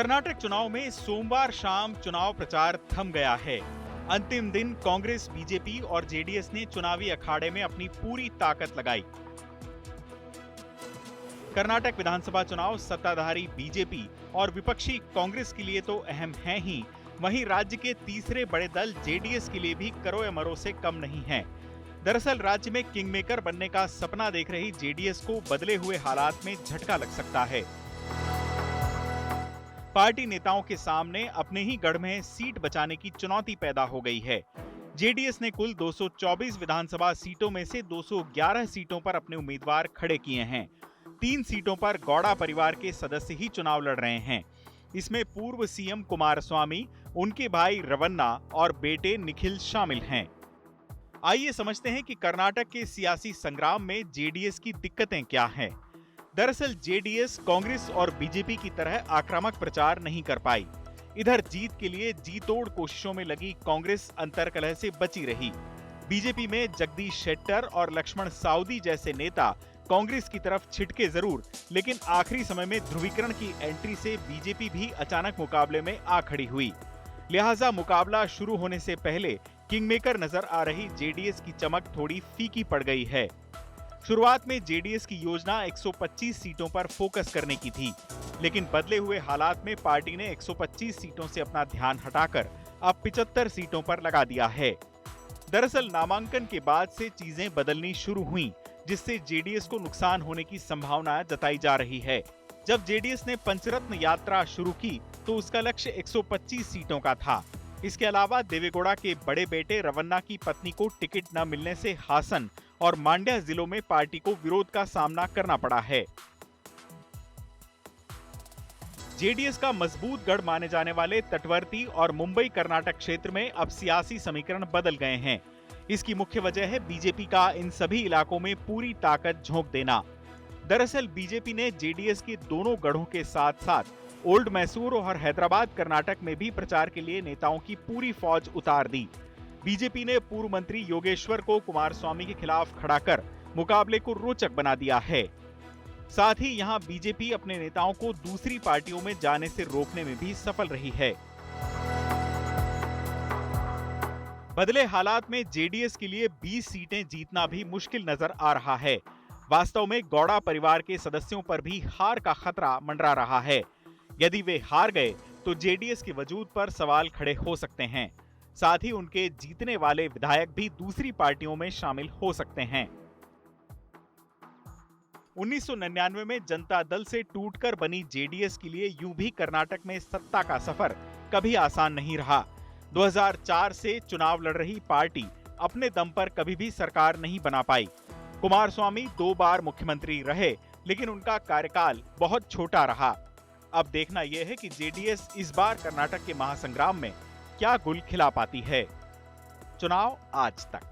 कर्नाटक चुनाव में सोमवार शाम चुनाव प्रचार थम गया है। अंतिम दिन कांग्रेस, बीजेपी और जेडीएस ने चुनावी अखाड़े में अपनी पूरी ताकत लगाई। कर्नाटक विधानसभा चुनाव सत्ताधारी बीजेपी और विपक्षी कांग्रेस के लिए तो अहम है ही, वहीं राज्य के तीसरे बड़े दल जेडीएस के लिए भी करो या मरो से कम नहीं है। दरअसल राज्य में किंगमेकर बनने का सपना देख रही जेडीएस को बदले हुए हालात में झटका लग सकता है। पार्टी नेताओं के सामने अपने ही गढ़ में सीट बचाने की चुनौती पैदा हो गई है। जेडीएस ने कुल 224 विधानसभा सीटों में से 211 सीटों पर अपने उम्मीदवार खड़े किए हैं। 3 सीटों पर गौड़ा परिवार के सदस्य ही चुनाव लड़ रहे हैं। इसमें पूर्व सीएम कुमारस्वामी, उनके भाई रवन्ना और बेटे निखिल शामिल हैं। आइए समझते हैं कि कर्नाटक के सियासी संग्राम में जेडीएस की दिक्कतें क्या हैं। दरअसल जेडीएस कांग्रेस और बीजेपी की तरह आक्रामक प्रचार नहीं कर पाई। इधर जीत के लिए जी तोड़ कोशिशों में लगी कांग्रेस अंतर्कलह से बची रही। बीजेपी में जगदीश शेट्टर और लक्ष्मण साउदी जैसे नेता कांग्रेस की तरफ छिटके जरूर, लेकिन आखिरी समय में ध्रुवीकरण की एंट्री से बीजेपी भी अचानक मुकाबले में आ खड़ी हुई। लिहाजा मुकाबला शुरू होने से पहले किंगमेकर नजर आ रही जेडीएस की चमक थोड़ी फीकी पड़ गई है। शुरुआत में जेडीएस की योजना 125 सीटों पर फोकस करने की थी, लेकिन बदले हुए हालात में पार्टी ने 125 सीटों से अपना ध्यान हटाकर अब 75 सीटों पर लगा दिया है। दरअसल नामांकन के बाद से चीजें बदलनी शुरू हुई, जिससे जेडीएस को नुकसान होने की संभावना जताई जा रही है। जब जेडीएस ने पंचरत्न यात्रा शुरू की तो उसका लक्ष्य 125 सीटों का था। इसके अलावा देवेगौड़ा के बड़े बेटे रवन्ना की पत्नी को टिकट न मिलने से हासन और मांड्या जिलों में पार्टी को विरोध का सामना करना पड़ा है। जेडीएस का मजबूत गढ़ माने जाने वाले तटवर्ती और मुंबई कर्नाटक क्षेत्र में अब सियासी समीकरण बदल गए हैं। इसकी मुख्य वजह है बीजेपी का इन सभी इलाकों में पूरी ताकत झोंक देना। दरअसल बीजेपी ने जेडीएस के दोनों गढ़ों के साथ साथ ओल्ड मैसूर और हैदराबाद कर्नाटक में भी प्रचार के लिए नेताओं की पूरी फौज उतार दी। बीजेपी ने पूर्व मंत्री योगेश्वर को कुमारस्वामी के खिलाफ खड़ा कर मुकाबले को रोचक बना दिया है। साथ ही यहां बीजेपी अपने नेताओं को दूसरी पार्टियों में जाने से रोकने में भी सफल रही है। बदले हालात में जेडीएस के लिए 20 सीटें जीतना भी मुश्किल नजर आ रहा है। वास्तव में गौड़ा परिवार के सदस्यों पर भी हार का खतरा मंडरा रहा है। यदि वे हार गए तो जेडीएस के वजूद पर सवाल खड़े हो सकते हैं। साथ ही उनके जीतने वाले विधायक भी दूसरी पार्टियों में शामिल हो सकते हैं। 1999 में जनता दल से टूटकर बनी जेडीएस के लिए यूं भी कर्नाटक में सत्ता का सफर कभी आसान नहीं रहा। 2004 से चुनाव लड़ रही पार्टी अपने दम पर कभी भी सरकार नहीं बना पाई। कुमारस्वामी 2 बार मुख्यमंत्री रहे, लेकिन उनका कार्यकाल बहुत छोटा रहा। अब देखना यह है कि जेडीएस इस बार कर्नाटक के महासंग्राम में क्या गुल खिला पाती है। चुनाव आज तक।